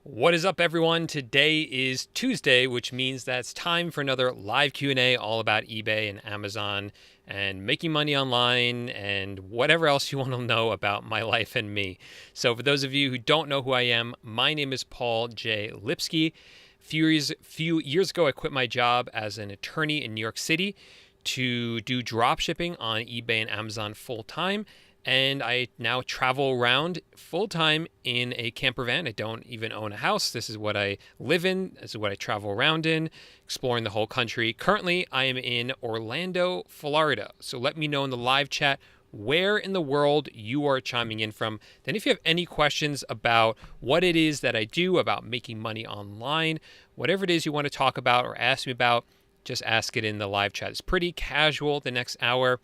What is up, everyone? Today is Tuesday, which means that it's time for another live Q&A all about eBay and Amazon and making money online and whatever else you want to know about my life and me. So for those of you who don't know who I am, my name is Paul J Lipsky. Few years ago, I quit my job as an attorney in New York City to do drop shipping on eBay and Amazon full time. And I now travel around full time in a camper van. I don't even own a house. This is what I live in. This is what I travel around in, exploring the whole country. Currently, I am in Orlando, Florida. So let me know in the live chat where in the world you are chiming in from. Then if you have any questions about what it is that I do, about making money online, whatever it is you want to talk about or ask me about, just ask it in the live chat. It's pretty casual the next hour.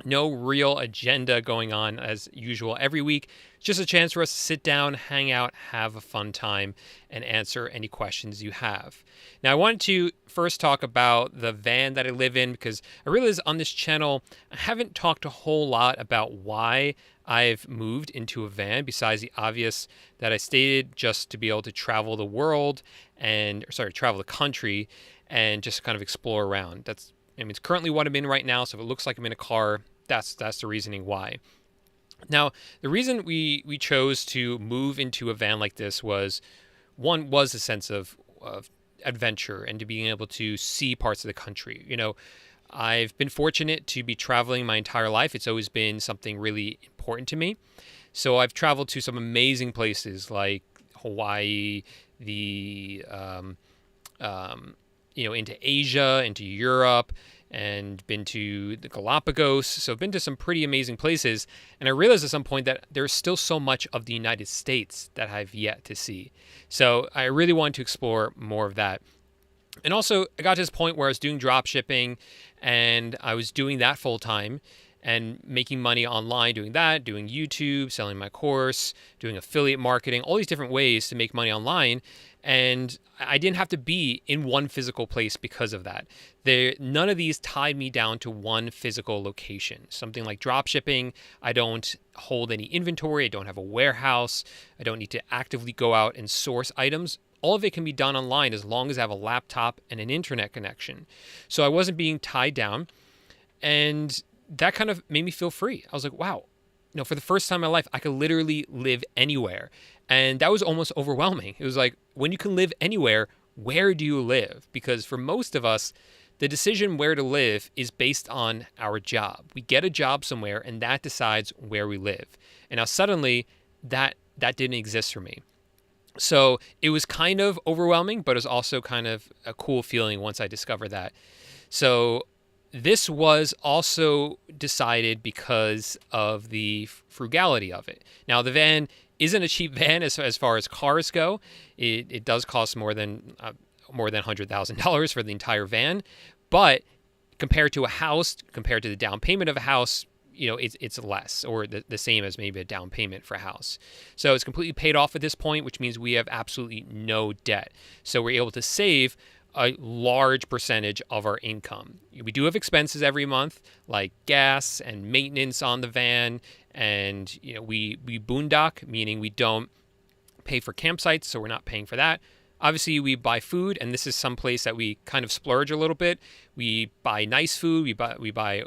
No real agenda going on as usual every week. Just a chance for us to sit down, hang out, have a fun time, and answer any questions you have. Now, I wanted to first talk about the van that I live in because I realize on this channel, I haven't talked a whole lot about why I've moved into a van besides the obvious that I stated, just to be able to travel the world travel the country and just kind of explore around. It's currently what I'm in right now, so if it looks like I'm in a car, that's the reasoning why. Now, the reason we chose to move into a van like this was a sense of adventure and to being able to see parts of the country. I've been fortunate to be traveling my entire life. It's always been something really important to me. So I've traveled to some amazing places like Hawaii, into Asia, into Europe, and been to the Galapagos. So I've been to some pretty amazing places. And I realized at some point that there's still so much of the United States that I've yet to see. So I really wanted to explore more of that. And also, I got to this point where I was doing drop shipping and I was doing that full time and making money online doing that, doing YouTube, selling my course, doing affiliate marketing, all these different ways to make money online. And I didn't have to be in one physical place because of that. None of these tied me down to one physical location. Something like drop shipping, I don't hold any inventory, I don't have a warehouse, I don't need to actively go out and source items. All of it can be done online as long as I have a laptop and an internet connection. So I wasn't being tied down, and that kind of made me feel free. I was like, wow, for the first time in my life, I could literally live anywhere. And that was almost overwhelming. It was like, when you can live anywhere, where do you live? Because for most of us, the decision where to live is based on our job. We get a job somewhere and that decides where we live. And now suddenly that didn't exist for me. So it was kind of overwhelming, but it was also kind of a cool feeling once I discovered that. So this was also decided because of the frugality of it. Now, the van isn't a cheap van as far as cars go. It does cost more than $100,000 for the entire van, but compared to a house, compared to the down payment of a house, it's less, or the same as maybe a down payment for a house. So it's completely paid off at this point, which means we have absolutely no debt. So we're able to save a large percentage of our income. We do have expenses every month, like gas and maintenance on the van, and we boondock, meaning we don't pay for campsites, so we're not paying for that. Obviously, we buy food, and this is some place that we kind of splurge a little bit. We buy nice food. We buy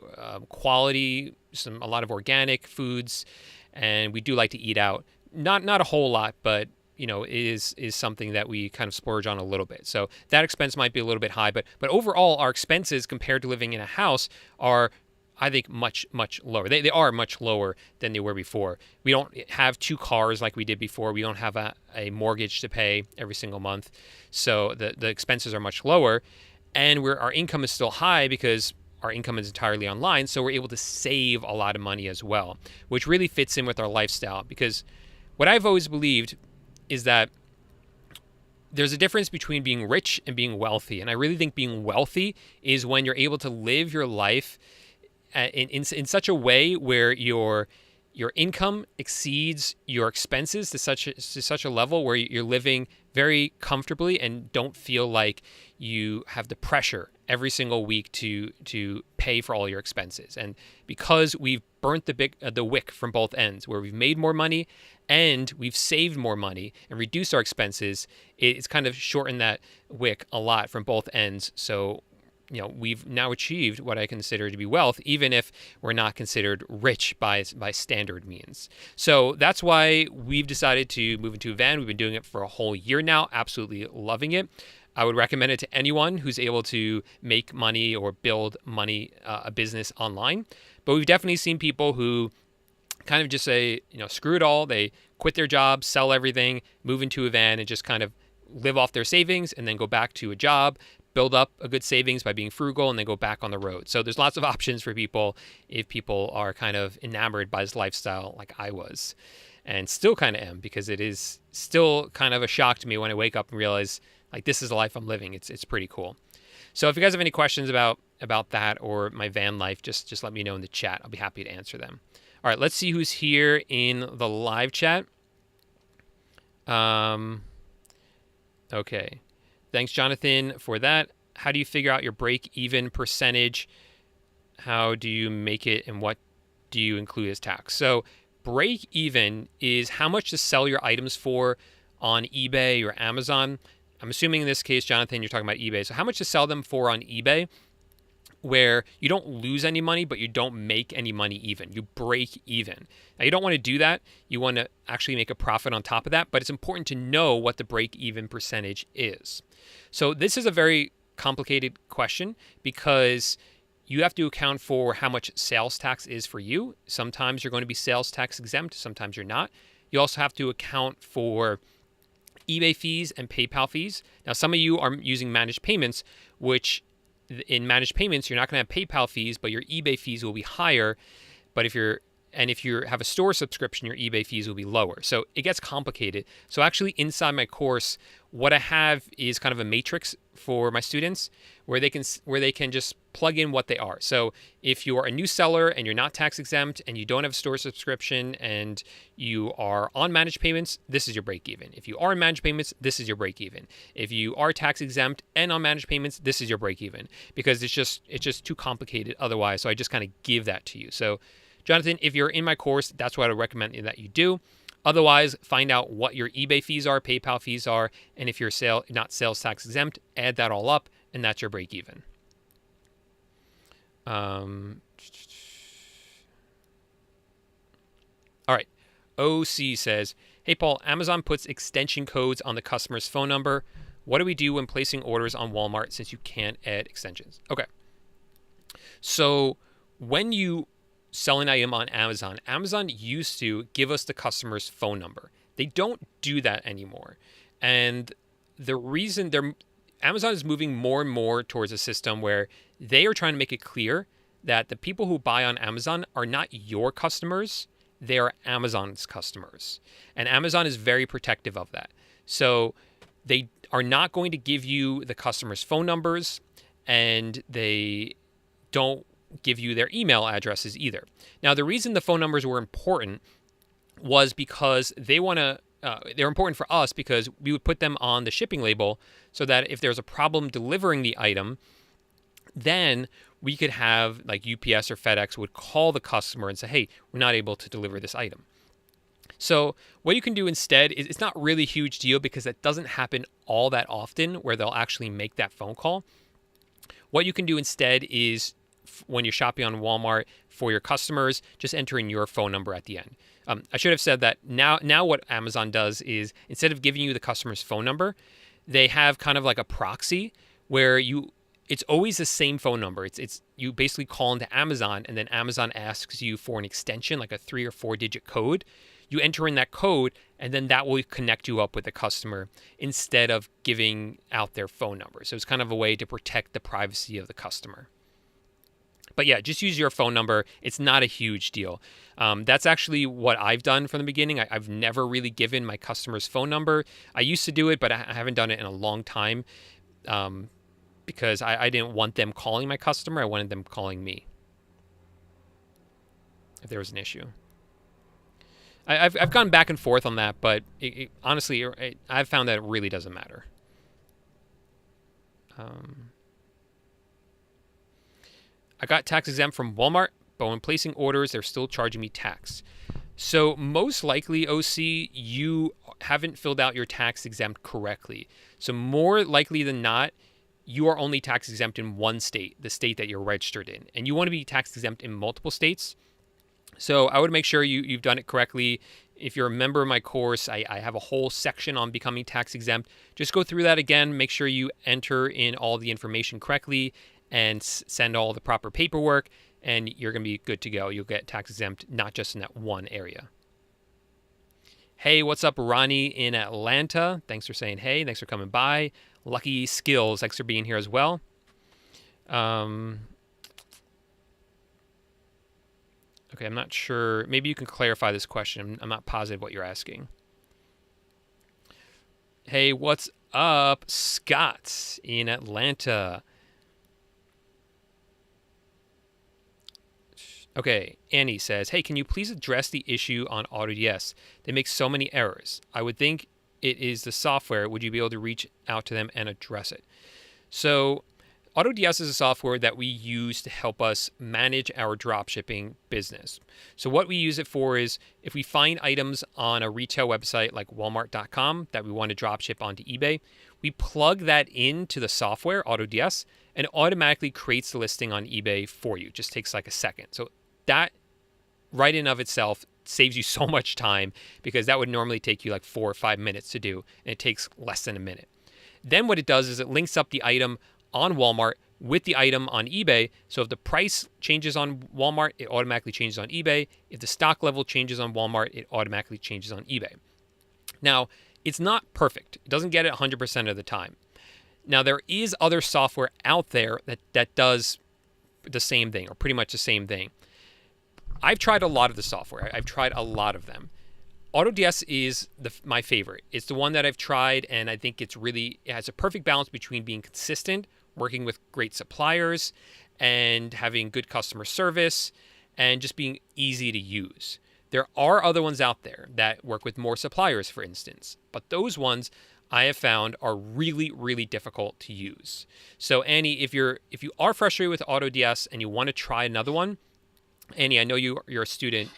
quality, a lot of organic foods, and we do like to eat out. Not a whole lot, but is something that we kind of splurge on a little bit. So that expense might be a little bit high, but overall, our expenses compared to living in a house are, I think, much, much lower. They are much lower than they were before. We don't have two cars like we did before. We don't have a mortgage to pay every single month. So the expenses are much lower, and our income is still high because our income is entirely online. So we're able to save a lot of money as well, which really fits in with our lifestyle. Because what I've always believed is that there's a difference between being rich and being wealthy. And I really think being wealthy is when you're able to live your life in such a way where you're your income exceeds your expenses to such a level where you're living very comfortably and don't feel like you have the pressure every single week to pay for all your expenses. And because we've burnt the wick from both ends, where we've made more money and we've saved more money and reduced our expenses, it's kind of shortened that wick a lot from both ends. So we've now achieved what I consider to be wealth, even if we're not considered rich by standard means. So that's why we've decided to move into a van. We've been doing it for a whole year now, absolutely loving it. I would recommend it to anyone who's able to make money or build money, a business online. But we've definitely seen people who kind of just say, screw it all. They quit their job, sell everything, move into a van, and just kind of live off their savings and then go back to a job, build up a good savings by being frugal, and then go back on the road. So there's lots of options for people if people are kind of enamored by this lifestyle like I was, and still kind of am, because it is still kind of a shock to me when I wake up and realize like this is the life I'm living. It's pretty cool. So if you guys have any questions about that or my van life, just let me know in the chat. I'll be happy to answer them. All right, let's see who's here in the live chat. Okay. Thanks, Jonathan, for that. How do you figure out your break-even percentage? How do you make it, and what do you include as tax? So break-even is how much to sell your items for on eBay or Amazon. I'm assuming in this case, Jonathan, you're talking about eBay. So how much to sell them for on eBay, where you don't lose any money, but you don't make any money even. You break even. Now, you don't want to do that. You want to actually make a profit on top of that, but it's important to know what the break-even percentage is. So this is a very complicated question because you have to account for how much sales tax is for you. Sometimes you're going to be sales tax exempt. Sometimes you're not. You also have to account for eBay fees and PayPal fees. Now, some of you are using managed payments, which in managed payments, you're not going to have PayPal fees, but your eBay fees will be higher. But if you have a store subscription, your eBay fees will be lower. So it gets complicated. So actually inside my course, what I have is kind of a matrix for my students where they can just plug in what they are. So if you are a new seller and you're not tax exempt and you don't have a store subscription and you are on managed payments, this is your break even. If you are in managed payments, this is your break even. If you are tax exempt and on managed payments, this is your break even, because it's just too complicated otherwise. So I just kind of give that to you. So Jonathan, if you're in my course, that's what I would recommend that you do. Otherwise, find out what your eBay fees are, PayPal fees are, and if you're not sales tax exempt, add that all up, and that's your break even. All right. OC says, hey, Paul, Amazon puts extension codes on the customer's phone number. What do we do when placing orders on Walmart since you can't add extensions? Okay. So when you sell an item on Amazon, Amazon used to give us the customer's phone number. They don't do that anymore. And the reason Amazon is moving more and more towards a system where they are trying to make it clear that the people who buy on Amazon are not your customers, they are Amazon's customers. And Amazon is very protective of that. So they are not going to give you the customer's phone numbers, and they don't give you their email addresses either. Now, the reason the phone numbers were important was because they're important for us because we would put them on the shipping label so that if there's a problem delivering the item, then we could have like UPS or FedEx would call the customer and say, hey, we're not able to deliver this item. So what you can do instead is, it's not really a huge deal because that doesn't happen all that often where they'll actually make that phone call. What you can do instead is when you're shopping on Walmart for your customers, just enter in your phone number at the end. I should have said that now what Amazon does is instead of giving you the customer's phone number, they have kind of like a proxy where it's always the same phone number. It's you basically call into Amazon and then Amazon asks you for an extension, like a 3 or 4 digit code. You enter in that code and then that will connect you up with the customer instead of giving out their phone number. So it's kind of a way to protect the privacy of the customer. But yeah, just use your phone number. It's not a huge deal. That's actually what I've done from the beginning. I've never really given my customer's phone number. I used to do it, but I haven't done it in a long time because I didn't want them calling my customer. I wanted them calling me if there was an issue. I've gone back and forth on that, but honestly, I've found that it really doesn't matter. I got tax exempt from Walmart, but when placing orders, they're still charging me tax. So most likely, OC, you haven't filled out your tax exempt correctly. So more likely than not, you are only tax exempt in one state, the state that you're registered in. And you want to be tax exempt in multiple states. So I would make sure you've done it correctly. If you're a member of my course, I have a whole section on becoming tax exempt. Just go through that again. Make sure you enter in all the information correctly and send all the proper paperwork, and you're going to be good to go. You'll get tax exempt, not just in that one area. Hey, what's up, Ronnie in Atlanta? Thanks for saying hey. Thanks for coming by. Lucky Skills, thanks for being here as well. Okay, I'm not sure. Maybe you can clarify this question. I'm not positive what you're asking. Hey, what's up, Scott in Atlanta? Okay, Annie says, hey, can you please address the issue on AutoDS? They make so many errors. I would think it is the software. Would you be able to reach out to them and address it? So AutoDS is a software that we use to help us manage our dropshipping business. So what we use it for is if we find items on a retail website like walmart.com that we want to dropship onto eBay, we plug that into the software, AutoDS, and it automatically creates the listing on eBay for you. It just takes like a second. So that right in of itself saves you so much time, because that would normally take you like 4 or 5 minutes to do, and it takes less than a minute. Then what it does is it links up the item on Walmart with the item on eBay. So if the price changes on Walmart, it automatically changes on eBay. If the stock level changes on Walmart, it automatically changes on eBay. Now, it's not perfect. It doesn't get it 100% of the time. Now, there is other software out there that does the same thing, or pretty much the same thing. I've tried a lot of the software. I've tried a lot of them. AutoDS is my favorite. It's the one that I've tried, and I think it has a perfect balance between being consistent, working with great suppliers, and having good customer service, and just being easy to use. There are other ones out there that work with more suppliers, for instance, but those ones I have found are really, really difficult to use. So Annie, if you are frustrated with AutoDS and you want to try another one, Annie, I know you're a student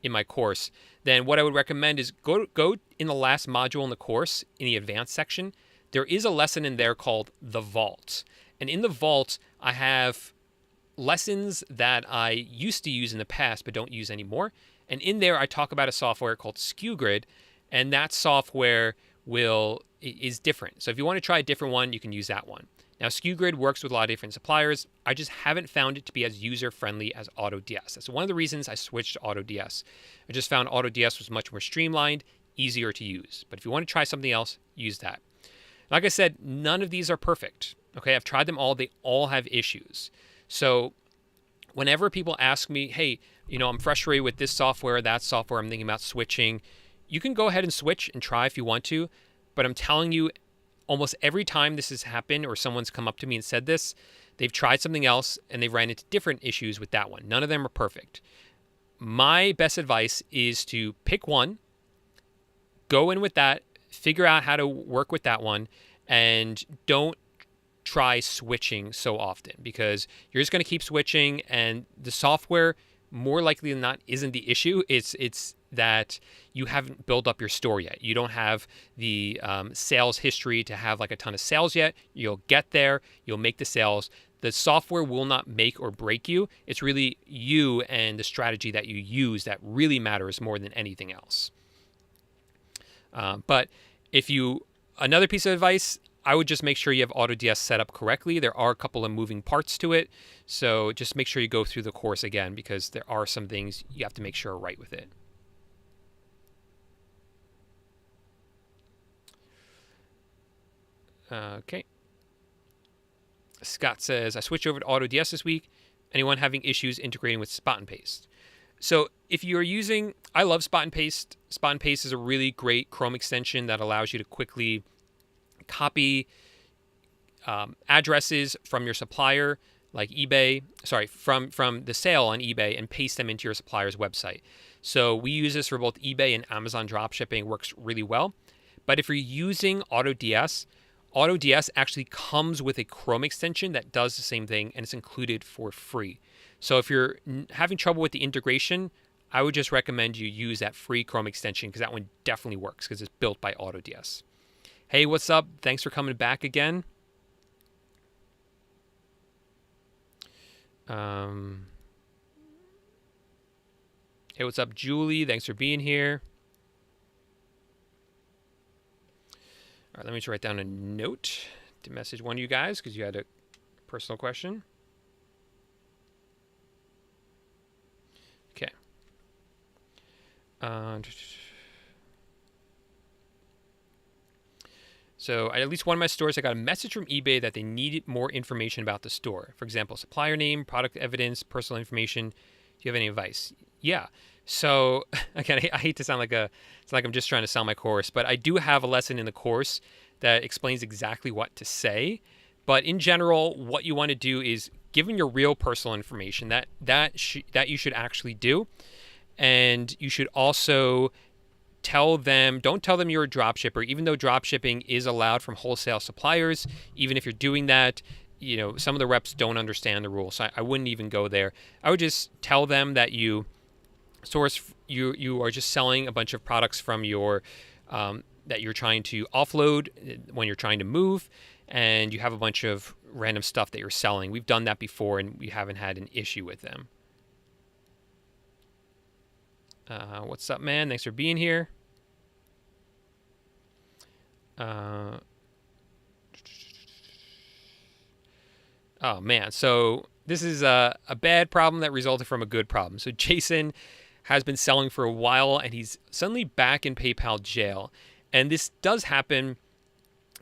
in my course, then what I would recommend is go in the last module in the course, in the advanced section. There is a lesson in there called The Vault. And in The Vault, I have lessons that I used to use in the past but don't use anymore. And in there, I talk about a software called SKUGrid, and that software is different. So if you want to try a different one, you can use that one. Now, SKUGrid works with a lot of different suppliers. I just haven't found it to be as user-friendly as AutoDS. That's one of the reasons I switched to AutoDS. I just found AutoDS was much more streamlined, easier to use. But if you want to try something else, use that. Like I said, none of these are perfect. Okay, I've tried them all. They all have issues. So whenever people ask me, hey, I'm frustrated with this software, that software, I'm thinking about switching, you can go ahead and switch and try if you want to. But I'm telling you, almost every time this has happened or someone's come up to me and said this, they've tried something else and they've ran into different issues with that one. None of them are perfect. My best advice is to pick one, go in with that, figure out how to work with that one, and don't try switching so often, because you're just going to keep switching, and the software, more likely than not, isn't the issue. It's that you haven't built up your store yet. You don't have the sales history to have like a ton of sales yet. You'll get there. You'll make the sales. The software will not make or break you. It's really you and the strategy that you use that really matters more than anything else. But another piece of advice, I would just make sure you have AutoDS set up correctly. There are a couple of moving parts to it. So just make sure you go through the course again, because there are some things you have to make sure are right with it. Okay. Scott says, I switched over to AutoDS this week. Anyone having issues integrating with Spot and Paste? So if you're using, I love Spot and Paste. Spot and Paste is a really great Chrome extension that allows you to quickly copy addresses from your supplier like eBay, sorry, from the sale on eBay and paste them into your supplier's website. So we use this for both eBay and Amazon dropshipping. It works really well. But if you're using AutoDS, AutoDS actually comes with a Chrome extension that does the same thing, and it's included for free. So if you're having trouble with the integration, I would just recommend you use that free Chrome extension, because that one definitely works because it's built by AutoDS. Hey, what's up? Thanks for coming back again. Hey, what's up, Julie? Thanks for being here. All right, let me just write down a note to message one of you guys because you had a personal question. Okay. So at least one of my stores, I got a message from eBay that they needed more information about the store. For example, supplier name, product evidence, personal information. Do you have any advice? Yeah. So again, I hate to sound like I'm just trying to sell my course, but I do have a lesson in the course that explains exactly what to say. But in general, what you want to do is give them your real personal information that you should actually do, and you should also don't tell them you're a dropshipper, even though dropshipping is allowed from wholesale suppliers. Even if you're doing that, some of the reps don't understand the rules. So I wouldn't even go there. I would just tell them that you are just selling a bunch of products from your that you're trying to offload when you're trying to move, and you have a bunch of random stuff that you're selling. We've done that before, and we haven't had an issue with them. What's up, man? Thanks for being here. Oh, man. So this is a bad problem that resulted from a good problem. So Jason has been selling for a while, and he's suddenly back in PayPal jail. And this does happen.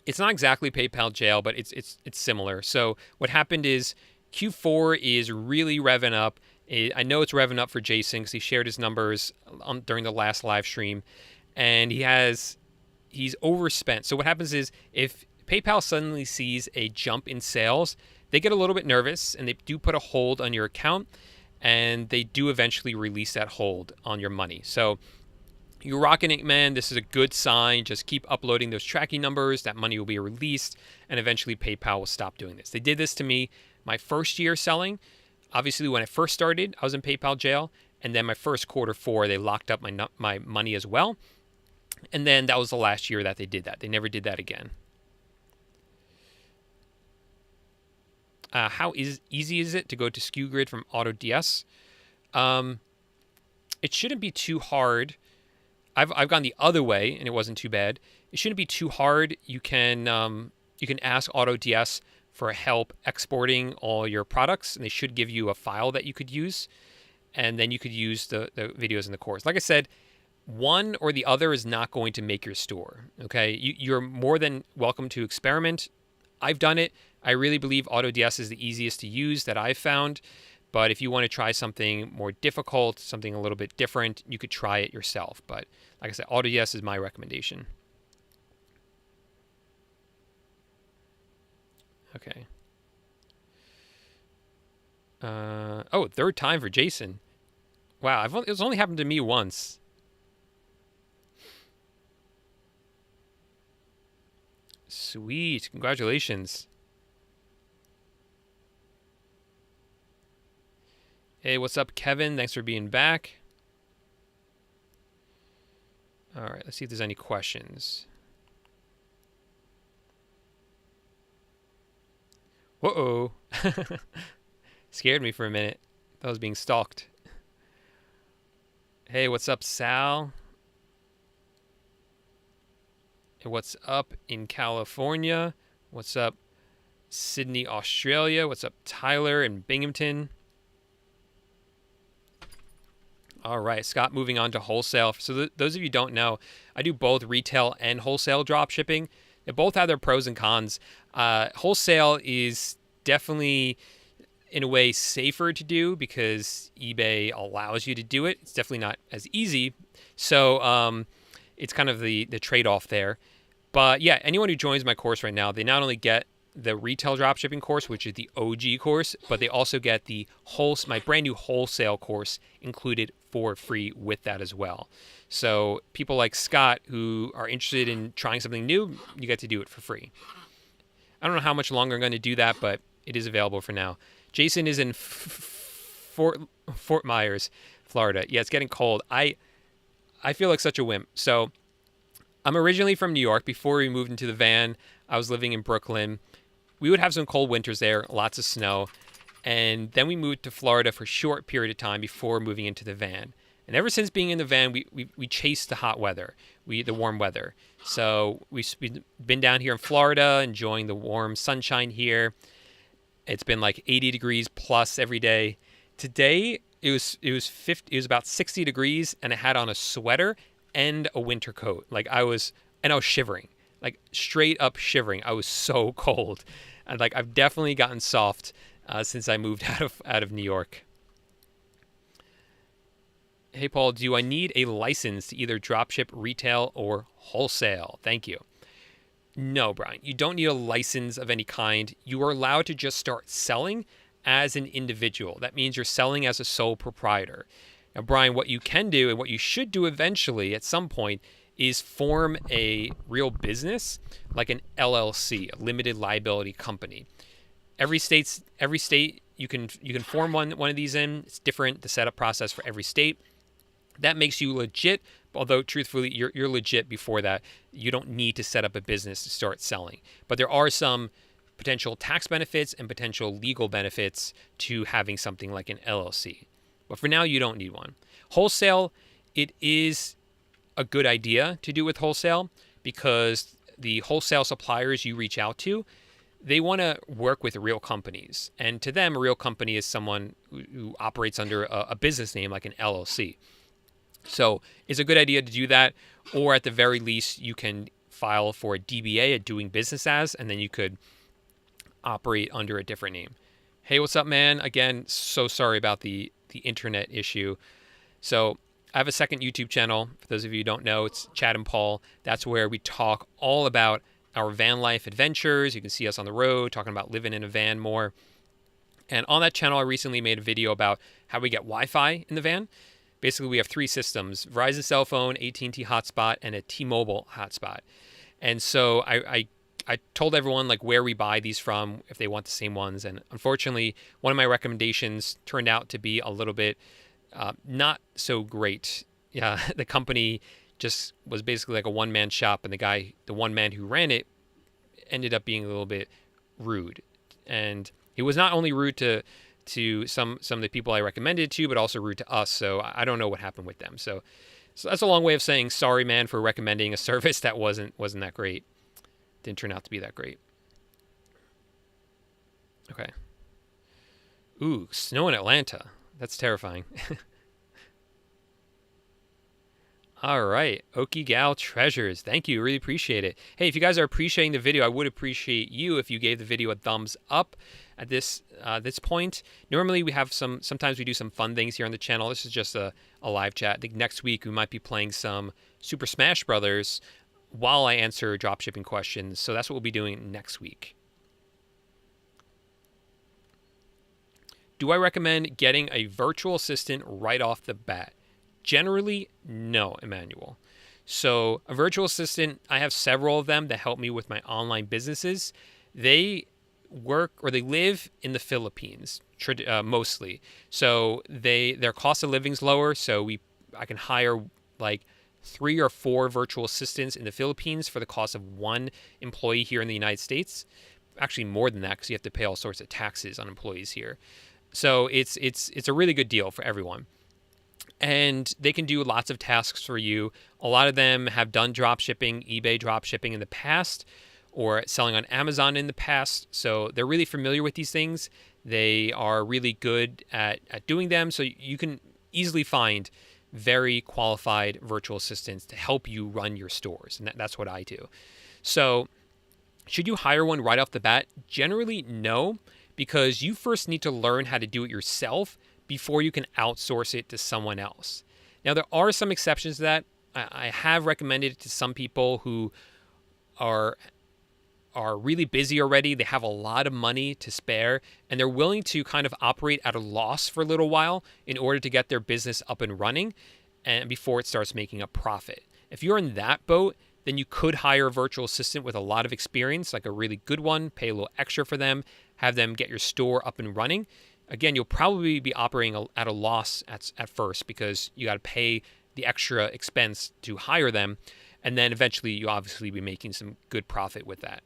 It's not exactly PayPal jail, but it's similar. So what happened is Q4 is really revving up. I know it's revving up for Jason because he shared his numbers during the last live stream, and he's overspent. So what happens is if PayPal suddenly sees a jump in sales, they get a little bit nervous, and they do put a hold on your account, and they do eventually release that hold on your money. So you're rocking it, man. This is a good sign. Just keep uploading those tracking numbers. That money will be released, and eventually PayPal will stop doing this. They did this to me my first year selling. Obviously, when I first started, I was in PayPal jail, and then my first Q4, they locked up my money as well. And then that was the last year that they did that. They never did that again. How easy is it to go to SKU Grid from AutoDS? It shouldn't be too hard. I've gone the other way, and it wasn't too bad. It shouldn't be too hard. You can ask AutoDS for help exporting all your products, and they should give you a file that you could use, and then you could use the videos in the course. Like I said, one or the other is not going to make your store, okay? You're more than welcome to experiment. I've done it. I really believe AutoDS is the easiest to use that I've found, but if you want to try something more difficult, something a little bit different, you could try it yourself. But like I said, AutoDS is my recommendation. Okay. Third time for Jason. Wow, it's only happened to me once. Sweet, congratulations. Hey, what's up, Kevin? Thanks for being back. All right, let's see if there's any questions. Whoa. Scared me for a minute. Thought I was being stalked. Hey, what's up, Sal? Hey, what's up in California? What's up, Sydney, Australia? What's up, Tyler in Binghamton? All right, Scott, moving on to wholesale. So those of you who don't know, I do both retail and wholesale drop shipping. They both have their pros and cons. Wholesale is definitely, in a way, safer to do because eBay allows you to do it. It's definitely not as easy. So it's kind of the trade-off there. But yeah, anyone who joins my course right now, they not only get the retail dropshipping course, which is the OG course, but they also get my brand new wholesale course included for free with that as well. So people like Scott who are interested in trying something new, you get to do it for free. I don't know how much longer I'm going to do that, but it is available for now. Jason is in Fort Myers, Florida. Yeah, it's getting cold. I feel like such a wimp. So I'm originally from New York. Before we moved into the van, I was living in Brooklyn. We would have some cold winters there, lots of snow. And then we moved to Florida for a short period of time before moving into the van. And ever since being in the van, we chased the hot weather, the warm weather. So we've been down here in Florida, enjoying the warm sunshine here. It's been like 80 degrees plus every day. Today it was about 60 degrees, and I had on a sweater and a winter coat. I was shivering, like straight up shivering. I was so cold, and I've definitely gotten soft since I moved out of New York. Hey Paul, do I need a license to either dropship retail or wholesale? Thank you. No, Brian, you don't need a license of any kind. You are allowed to just start selling as an individual. That means you're selling as a sole proprietor. Now, Brian, what you can do and what you should do eventually at some point is form a real business, like an LLC, a limited liability company. Every state you can form one of these in. It's different, the setup process for every state. That makes you legit, although truthfully, you're legit before that. You don't need to set up a business to start selling. But there are some potential tax benefits and potential legal benefits to having something like an LLC. But for now, you don't need one. Wholesale, it is a good idea to do with wholesale because the wholesale suppliers you reach out to, they want to work with real companies. And to them, a real company is someone who operates under a business name like an LLC. So it's a good idea to do that, or at the very least, you can file for a DBA, a doing business as, and then you could operate under a different name. Hey, what's up, man? Again, so sorry about the internet issue. So I have a second YouTube channel. For those of you who don't know, it's Chad and Paul. That's where we talk all about our van life adventures. You can see us on the road, talking about living in a van more. And on that channel, I recently made a video about how we get Wi-Fi in the van. Basically, we have three systems: Verizon cell phone, AT&T hotspot, and a T-Mobile hotspot. And so I told everyone where we buy these from if they want the same ones. And unfortunately, one of my recommendations turned out to be a little bit not so great. Yeah, the company just was basically like a one-man shop, and the one man who ran it, ended up being a little bit rude. And he was not only rude to some of the people I recommended it to, but also rude to us. So I don't know what happened with them. So that's a long way of saying sorry, man, for recommending a service that wasn't that great. Didn't turn out to be that great. Okay. Ooh, snow in Atlanta. That's terrifying. All right. Okie Gal Treasures. Thank you. Really appreciate it. Hey, if you guys are appreciating the video, I would appreciate you if you gave the video a thumbs up at this point. Normally we have sometimes we do some fun things here on the channel. This is just a live chat. I think next week we might be playing some Super Smash Brothers while I answer dropshipping questions. So that's what we'll be doing next week. Do I recommend getting a virtual assistant right off the bat? Generally, no, Emmanuel. So a virtual assistant, I have several of them that help me with my online businesses. They work or they live in the Philippines mostly. So their cost of living is lower. So I can hire 3 or 4 virtual assistants in the Philippines for the cost of one employee here in the United States. Actually, more than that because you have to pay all sorts of taxes on employees here. So it's a really good deal for everyone. And they can do lots of tasks for you. A lot of them have done dropshipping, eBay dropshipping in the past, or selling on Amazon in the past. So they're really familiar with these things. They are really good at doing them. So you can easily find very qualified virtual assistants to help you run your stores. And that's what I do. So should you hire one right off the bat? Generally, no, because you first need to learn how to do it yourself before you can outsource it to someone else. Now, there are some exceptions to that. I have recommended it to some people who are are really busy already. They have a lot of money to spare, and they're willing to kind of operate at a loss for a little while in order to get their business up and running and before it starts making a profit. If you're in that boat, then you could hire a virtual assistant with a lot of experience, like a really good one, pay a little extra for them, have them get your store up and running. Again, you'll probably be operating at a loss at first because you got to pay the extra expense to hire them. And then eventually you obviously be making some good profit with that.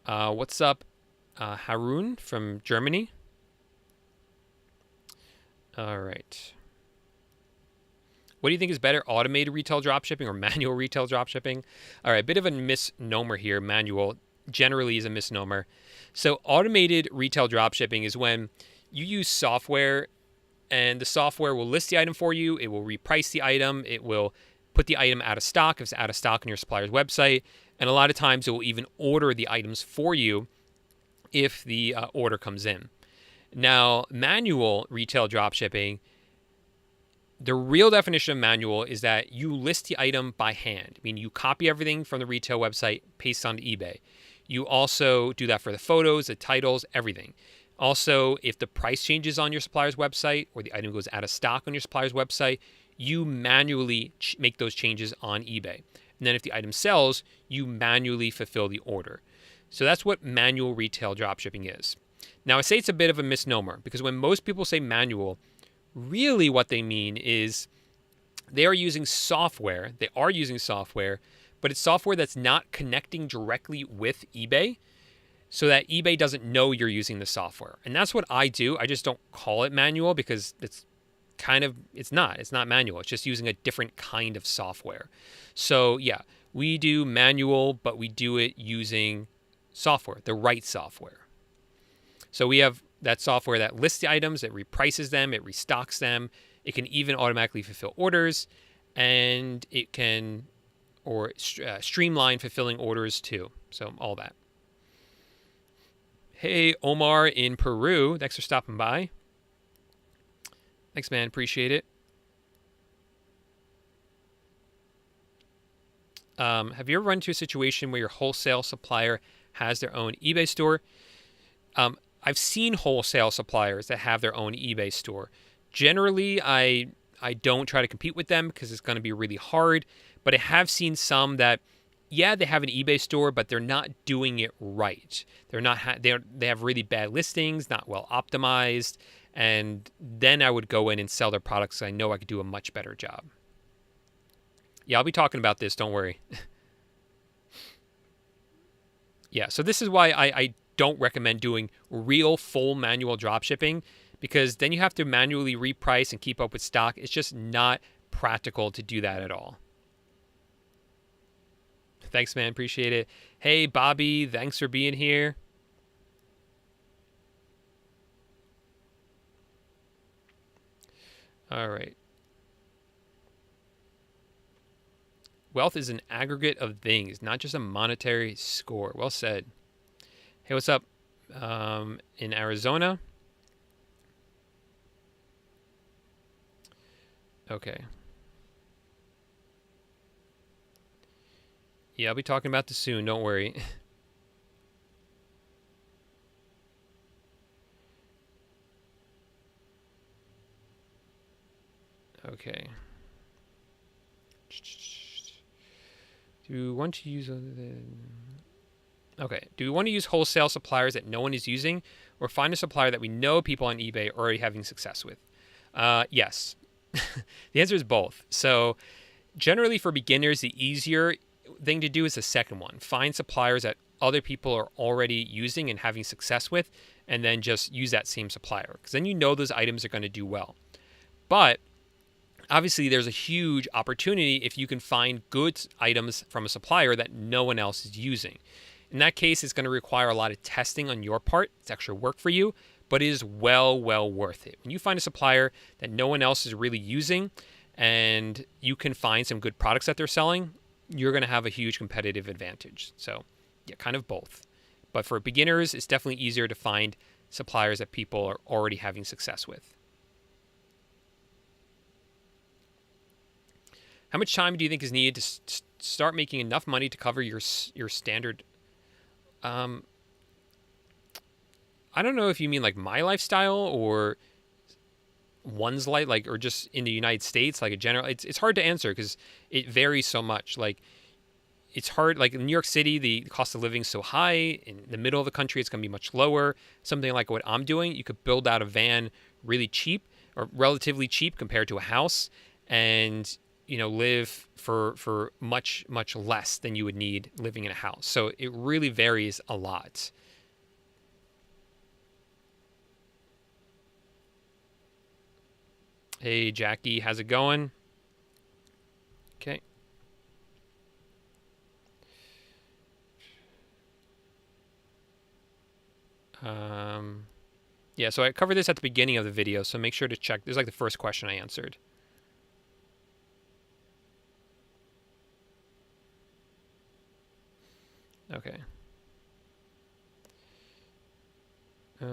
What's up, Harun from Germany? All right. What do you think is better, automated retail dropshipping or manual retail dropshipping? All right, a bit of a misnomer here. Manual generally is a misnomer. So automated retail dropshipping is when you use software and the software will list the item for you. It will reprice the item. It will put the item out of stock if it's out of stock on your supplier's website. And a lot of times it will even order the items for you if the order comes in. Now, manual retail dropshipping, the real definition of manual is that you list the item by hand. I mean, you copy everything from the retail website, paste onto eBay. You also do that for the photos, the titles, everything. Also, if the price changes on your supplier's website or the item goes out of stock on your supplier's website, you manually make those changes on eBay. And then if the item sells, you manually fulfill the order. So that's what manual retail dropshipping is. Now, I say it's a bit of a misnomer because when most people say manual, really what they mean is they are using software. They are using software, but it's software that's not connecting directly with eBay so that eBay doesn't know you're using the software. And that's what I do. I just don't call it manual because it's not manual. It's just using a different kind of software. So yeah, we do manual, but we do it using software, the right software. So we have that software that lists the items, it reprices them, it restocks them. It can even automatically fulfill orders, and it can streamline fulfilling orders too. So all that. Hey, Omar in Peru. Thanks for stopping by. Thanks, man. Appreciate it. Have you ever run into a situation where your wholesale supplier has their own eBay store? I've seen wholesale suppliers that have their own eBay store. Generally, I don't try to compete with them because it's going to be really hard. But I have seen some that, yeah, they have an eBay store, but they're not doing it right. They have really bad listings, not well optimized, and then I would go in and sell their products. I know I could do a much better job. Yeah, I'll be talking about this. Don't worry. Yeah, so this is why I don't recommend doing real full manual dropshipping, because then you have to manually reprice and keep up with stock. It's just not practical to do that at all. Thanks, man. Appreciate it. Hey, Bobby. Thanks for being here. All right. Wealth is an aggregate of things, not just a monetary score. Well said. Hey, what's up in Arizona? Okay. Yeah, I'll be talking about this soon. Don't worry. Okay. Do we want to use Okay. Do we want to use wholesale suppliers that no one is using, or find a supplier that we know people on eBay are already having success with? Yes. The answer is both. So generally for beginners, the easier thing to do is the second one. Find suppliers that other people are already using and having success with, and then just use that same supplier, because then you know those items are going to do well. But obviously, there's a huge opportunity if you can find good items from a supplier that no one else is using. In that case, it's going to require a lot of testing on your part. It's extra work for you, but it is well worth it. When you find a supplier that no one else is really using and you can find some good products that they're selling, you're going to have a huge competitive advantage. So yeah, kind of both. But for beginners, it's definitely easier to find suppliers that people are already having success with. How much time do you think is needed to start making enough money to cover your standard. Um, I don't know if you mean like my lifestyle or one's life, like, or just in the United States, like a general. It's hard to answer because it varies so much. Like, it's hard. Like in New York City, the cost of living is so high. In the middle of the country, it's going to be much lower. Something like what I'm doing, you could build out a van really cheap or relatively cheap compared to a house, and live for much less than you would need living in a house. So it really varies a lot. Hey Jackie, how's it going? Okay. Yeah, so I covered this at the beginning of the video, so make sure to check. This is like the first question I answered. Okay. Okay.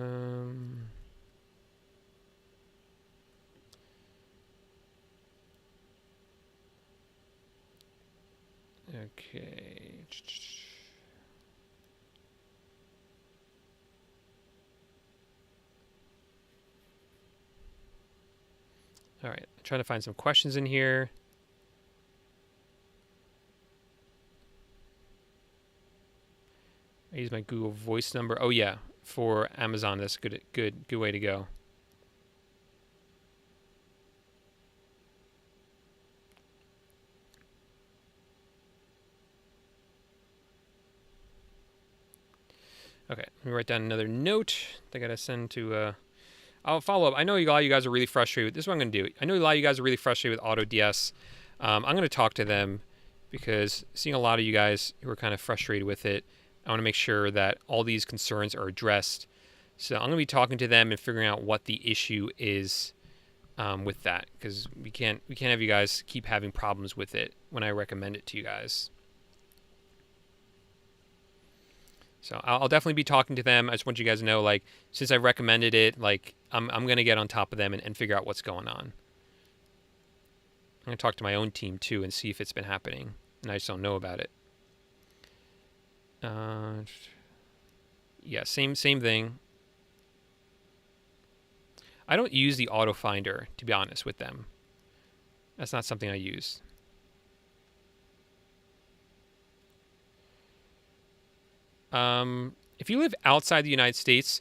All right, I'm trying to find some questions in here. I use my Google Voice number. Oh yeah, for Amazon. That's good way to go. Okay, let me write down another note that I gotta send to. I'll follow up. I know a lot of you guys are really frustrated. This is what I'm gonna do. I know a lot of you guys are really frustrated with AutoDS. I'm gonna talk to them because seeing a lot of you guys who are kind of frustrated with it, I want to make sure that all these concerns are addressed. So I'm gonna be talking to them and figuring out what the issue is with that, because we can't have you guys keep having problems with it when I recommend it to you guys. So I'll definitely be talking to them. I just want you guys to know, like, since I recommended it, like, I'm going to get on top of them and figure out what's going on. I'm going to talk to my own team, too, and see if it's been happening. And I just don't know about it. Yeah, same thing. I don't use the auto finder, to be honest with them. That's not something I use. If you live outside the United States,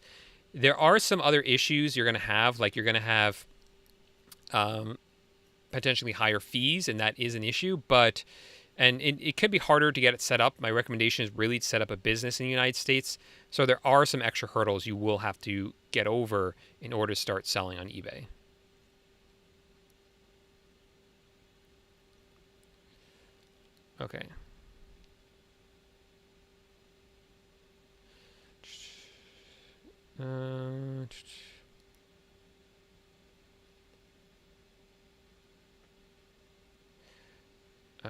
there are some other issues you're going to have. Like, you're going to have potentially higher fees, and that is an issue. And it could be harder to get it set up. My recommendation is really to set up a business in the United States. So there are some extra hurdles you will have to get over in order to start selling on eBay. Okay. All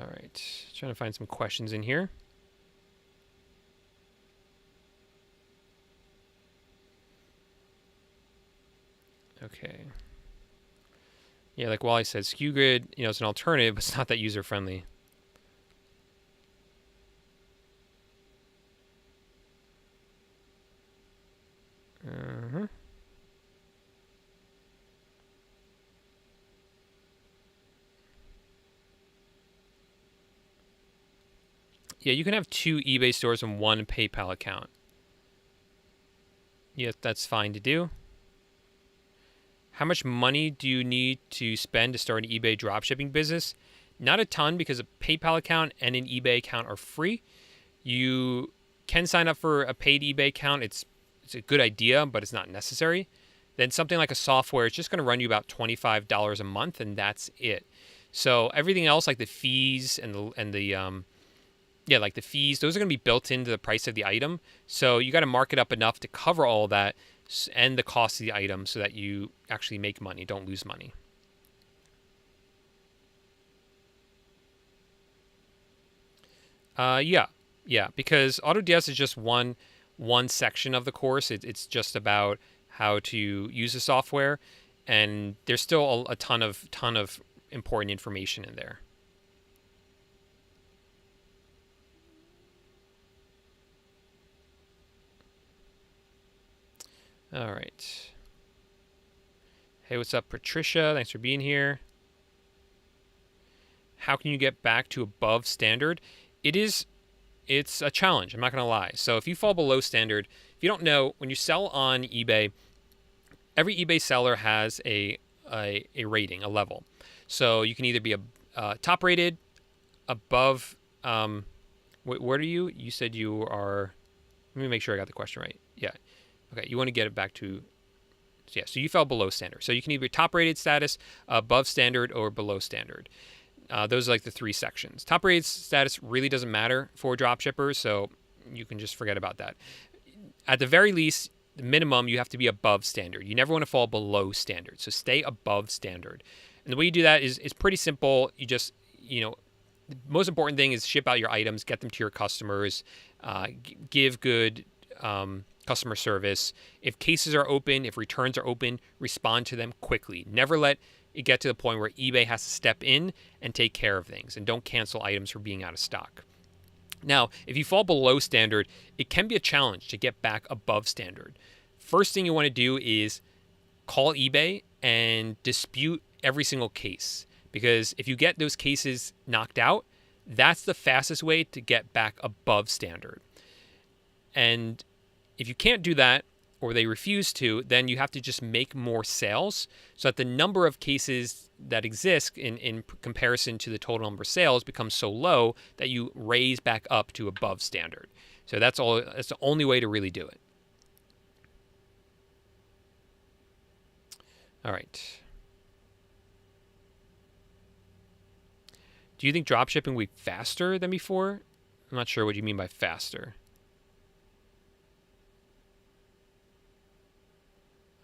right. Trying to find some questions in here. Okay. Yeah, like Wally said, SKU Grid, it's an alternative, but it's not that user friendly. Yeah, you can have 2 eBay stores and 1 PayPal account. Yeah, that's fine to do. How much money do you need to spend to start an eBay dropshipping business? Not a ton, because a PayPal account and an eBay account are free. You can sign up for a paid eBay account. It's a good idea, but it's not necessary. Then something like a software, it's just going to run you about $25 a month, and that's it. So everything else, like the fees and the like the fees, those are going to be built into the price of the item. So you got to mark it up enough to cover all that and the cost of the item so that you actually make money, don't lose money. Yeah, because AutoDS is just one section of the course. It's just about how to use the software, and there's still a ton of important information in there. All right. Hey, what's up, Patricia? Thanks for being here. How can you get back to above standard? It's a challenge. I'm not going to lie. So if you fall below standard, if you don't know, when you sell on eBay, every eBay seller has a rating, a level. So you can either be a top rated, above. What are you? You said you are. Let me make sure I got the question right. Yeah. Okay. You want to get it back to. Yeah. So you fell below standard. So you can either be top rated status, above standard, or below standard. Those are like the three sections. Top rated status really doesn't matter for dropshippers, so you can just forget about that. At the very least, the minimum, you have to be above standard. You never want to fall below standard, so stay above standard. And the way you do that is pretty simple. You just, the most important thing is ship out your items, get them to your customers, give good customer service. If cases are open, if returns are open, respond to them quickly. Never let it get to the point where eBay has to step in and take care of things, and don't cancel items for being out of stock. Now, if you fall below standard, it can be a challenge to get back above standard. First thing you want to do is call eBay and dispute every single case, because if you get those cases knocked out, that's the fastest way to get back above standard. And if you can't do that, or they refuse to, then you have to just make more sales so that the number of cases that exist in comparison to the total number of sales becomes so low that you raise back up to above standard. So that's the only way to really do it. All right. Do you think dropshipping will be faster than before? I'm not sure what you mean by faster.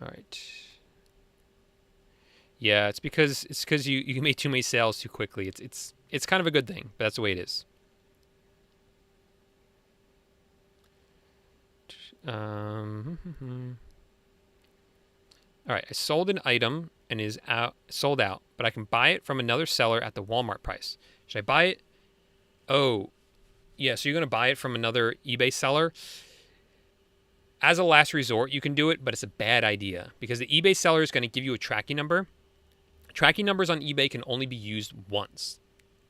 All right. Yeah, it's because you made too many sales too quickly. It's kind of a good thing, but that's the way it is. All right, I sold an item and is sold out, but I can buy it from another seller at the Walmart price. Should I buy it? Oh, yeah. So you're gonna buy it from another eBay seller. As a last resort, you can do it, but it's a bad idea because the eBay seller is going to give you a tracking number. Tracking numbers on eBay can only be used once,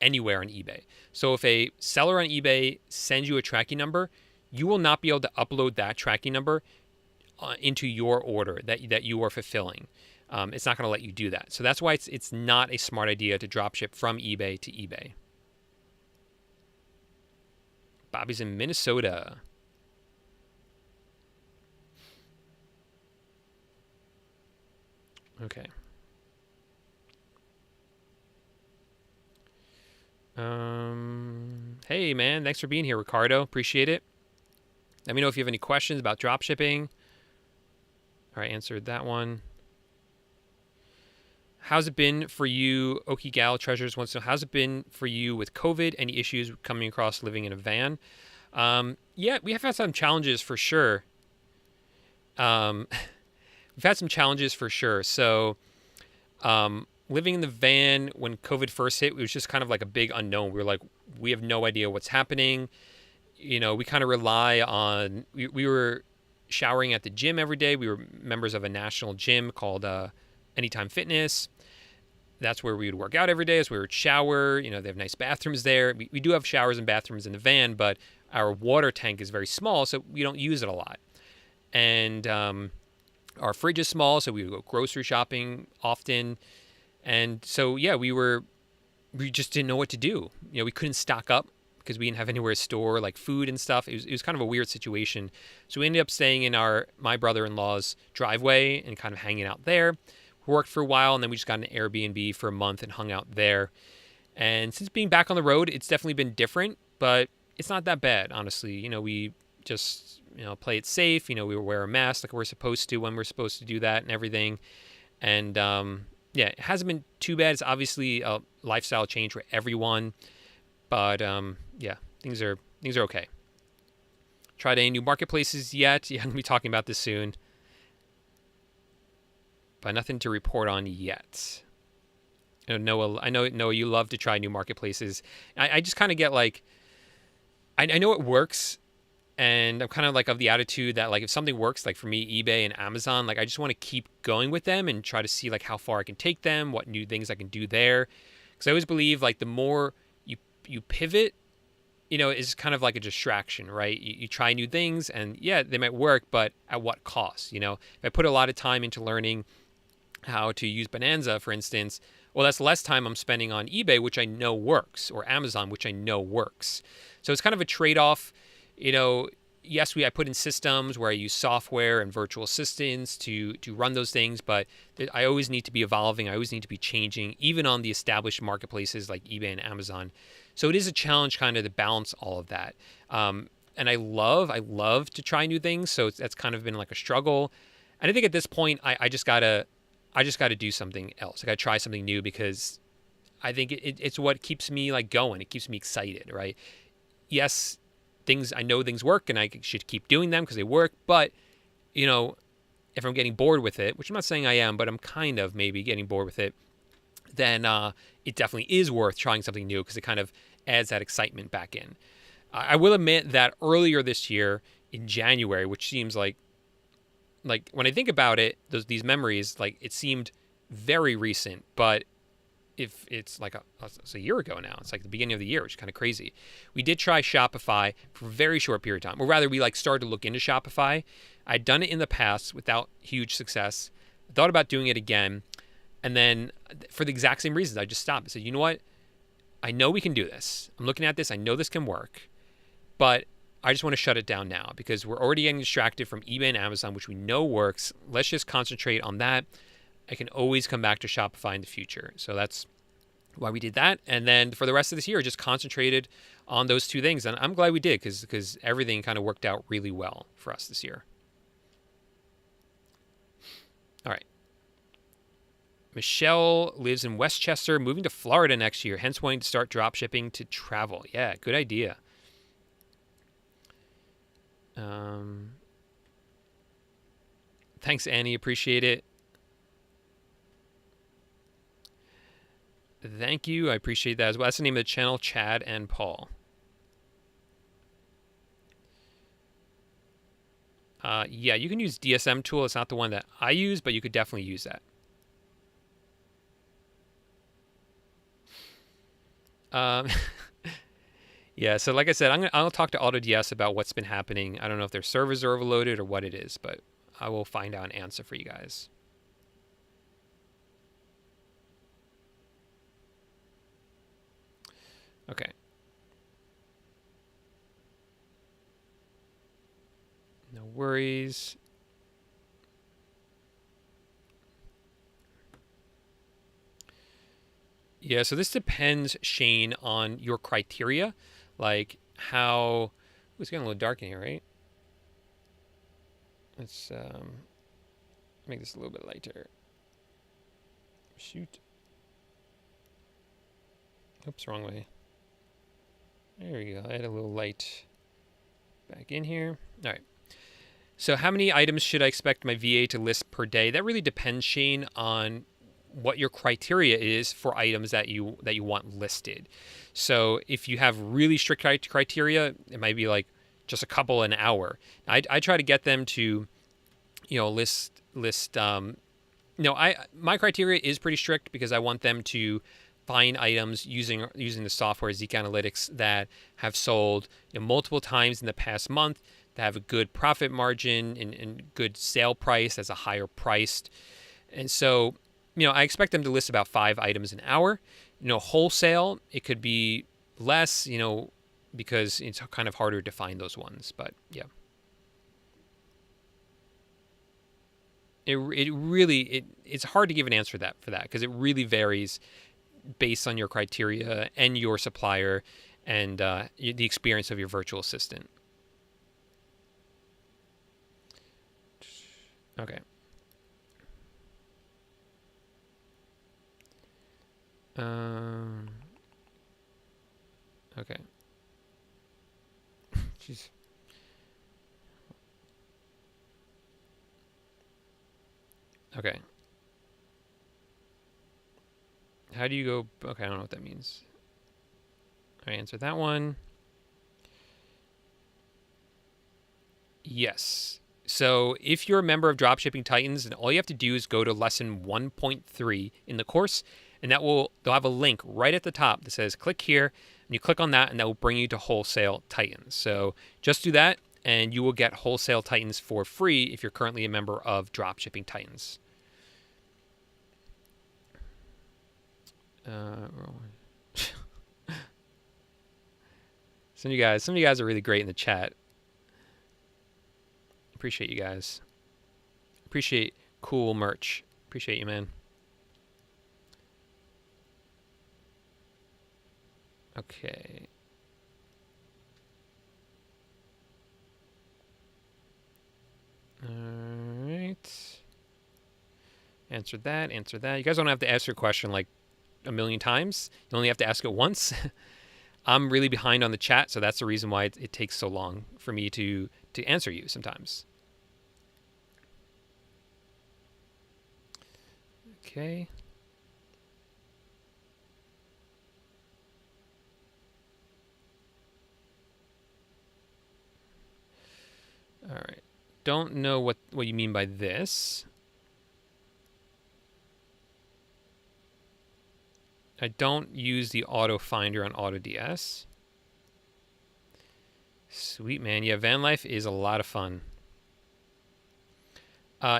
anywhere on eBay. So if a seller on eBay sends you a tracking number, you will not be able to upload that tracking number into your order that you are fulfilling. It's not going to let you do that. So that's why it's not a smart idea to dropship from eBay to eBay. Bobby's in Minnesota. Okay. Hey, man. Thanks for being here, Ricardo. Appreciate it. Let me know if you have any questions about dropshipping. All right, answered that one. How's it been for you, Okie Gal Treasures wants to know, how's it been for you with COVID? Any issues coming across living in a van? Yeah, we have had some challenges for sure. We've had some challenges for sure. So living in the van when COVID first hit, it was just kind of like a big unknown. We were like, we have no idea what's happening. We kind of rely on, we were showering at the gym every day. We were members of a national gym called Anytime Fitness. That's where we would work out every day, as we would shower. They have nice bathrooms there. We do have showers and bathrooms in the van, but our water tank is very small, so we don't use it a lot. And our fridge is small, so we would go grocery shopping often. And so, yeah, we just didn't know what to do. We couldn't stock up because we didn't have anywhere to store like food and stuff. It was kind of a weird situation. So we ended up staying in my brother-in-law's driveway and kind of hanging out there. We worked for a while, and then we just got an Airbnb for a month and hung out there. And since being back on the road, it's definitely been different, but it's not that bad, honestly. We just play it safe. We wear a mask like we're supposed to when we're supposed to do that and everything. And yeah, it hasn't been too bad. It's obviously a lifestyle change for everyone, but yeah, things are okay. Tried any new marketplaces yet? Yeah, I'm gonna be talking about this soon, but nothing to report on yet. I know Noah, you love to try new marketplaces. I just kind of get like, I know it works And I'm kind of like of the attitude that like if something works, like for me, eBay and Amazon, like I just want to keep going with them and try to see like how far I can take them, what new things I can do there. Because I always believe like the more you pivot, is kind of like a distraction, right? You try new things and yeah, they might work, but at what cost? If I put a lot of time into learning how to use Bonanza, for instance, well, that's less time I'm spending on eBay, which I know works, or Amazon, which I know works. So it's kind of a trade-off. You know, yes, I put in systems where I use software and virtual assistants to run those things, but I always need to be evolving. I always need to be changing, even on the established marketplaces like eBay and Amazon. So it is a challenge kind of to balance all of that. And I love to try new things. So that's kind of been like a struggle. And I think at this point, I just gotta do something else. I gotta try something new because I think it's what keeps me like going. It keeps me excited, right? Yes, I know things work and I should keep doing them because they work. But if I'm getting bored with it, which I'm not saying I am, but I'm kind of maybe getting bored with it, then it definitely is worth trying something new because it kind of adds that excitement back in. I will admit that earlier this year in January, which seems like when I think about it, these memories, like it seemed very recent, but if it's like it's a year ago now, it's like the beginning of the year, which is kind of crazy. We did try Shopify for a very short period of time, or rather, we like started to look into Shopify. I'd done it in the past without huge success. I thought about doing it again, and then for the exact same reasons, I just stopped. I said, you know what? I know we can do this. I'm looking at this. I know this can work, but I just want to shut it down now because we're already getting distracted from eBay and Amazon, which we know works. Let's just concentrate on that. I can always come back to Shopify in the future. So that's why we did that. And then for the rest of this year, just concentrated on those two things. And I'm glad we did because everything kind of worked out really well for us this year. All right. Michelle lives in Westchester, moving to Florida next year, hence wanting to start dropshipping to travel. Yeah, good idea. Thanks, Annie. Appreciate it. Thank you. I appreciate that as well. That's the name of the channel, Chad and Paul. Yeah, you can use DSM tool. It's not the one that I use, but you could definitely use that. Yeah, so like I said, I'll talk to AutoDS about what's been happening. I don't know if their servers are overloaded or what it is, but I will find out an answer for you guys. Okay. No worries. Yeah, so this depends, Shane, on your criteria. Like how... It's getting a little dark in here, right? Let's make this a little bit lighter. Shoot. Oops, wrong way. There we go. Add a little light back in here. All right. So how many items should I expect my VA to list per day? That really depends, Shane, on what your criteria is for items that you want listed. So if you have really strict criteria, it might be like just a couple an hour. I try to get them to, list. My criteria is pretty strict because I want them to find items using the software Zeek Analytics that have sold multiple times in the past month, that have a good profit margin and good sale price that's a higher priced. And so, I expect them to list about 5 items an hour. Wholesale, it could be less, because it's kind of harder to find those ones. But yeah. It's hard to give an answer for that because it really varies based on your criteria and your supplier and the experience of your virtual assistant. Okay. Okay. Jeez. Okay. How do you go? Okay, I don't know what that means. I answered that one. Yes. So if you're a member of Dropshipping Titans, then all you have to do is go to lesson 1.3 in the course, and they'll have a link right at the top that says click here, and you click on that, and that will bring you to Wholesale Titans. So just do that, and you will get Wholesale Titans for free if you're currently a member of Dropshipping Titans. Some of you guys are really great in the chat. Appreciate you guys. Appreciate cool merch. Appreciate you, man. Okay. All right. Answer that. Answer that. You guys don't have to ask your question like a million times. You only have to ask it once. I'm really behind on the chat, so that's the reason why it takes so long for me to answer you sometimes. Okay. All right. Don't know what you mean by this. I don't use the auto finder on AutoDS. Sweet, man. Yeah, van life is a lot of fun.